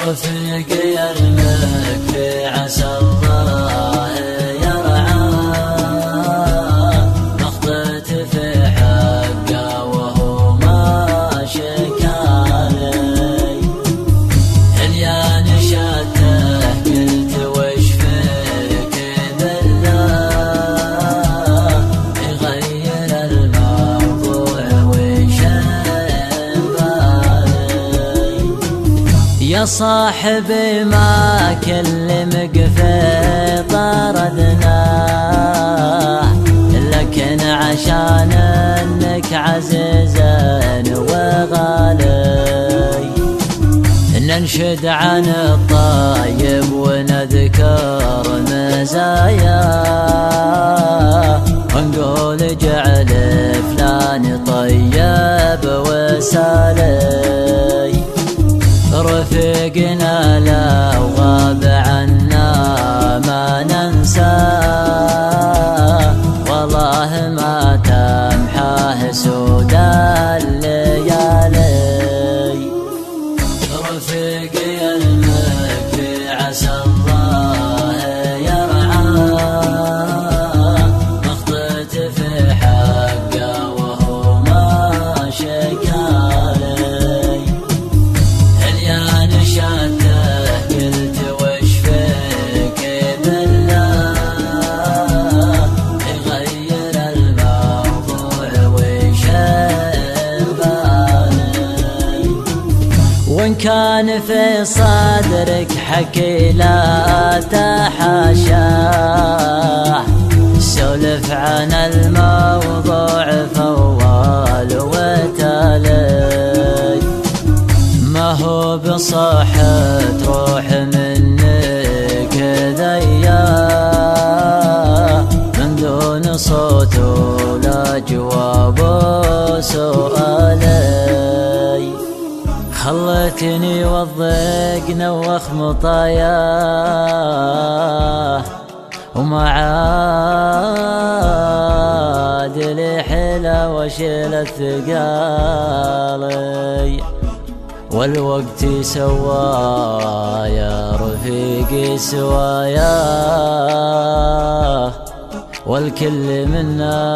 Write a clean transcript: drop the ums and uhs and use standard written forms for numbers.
رفيق يرمك في عسى الله يرعاه، مخطئت في حقه وهو ما شكالي. اليا نشاته قلت وش فيك بالله، يغير الموضوع يا صاحبي ما كلمك في طردناه، لكن عشان انك عزيزا وغالي ننشد عن الطيب ونذكر مزاياه، ونقول جعل فلان طيب وسالي. رفيقنا لو غاب عنا ما ننساه، والله ما تمحاه سود الليالي. رفيقي يرمك في عسى الله يرعاه، مخطئت في حقه وهو ما شكالي. قلت وش فيك بالله، يغير الموضوع وش بالي. وإن كان في صدرك حكي لا تحاشاه، سولف عن الموضوع فوال وتالي. ما هو بصحة روح منك ذياه، من دون صوت ولا جواب سؤالي. خلتني والضيق نوخ مطاياه، وما عاد لي حيلة وشيل الثقالي. والوقت سوايا رفيقي سوايا، والكل منا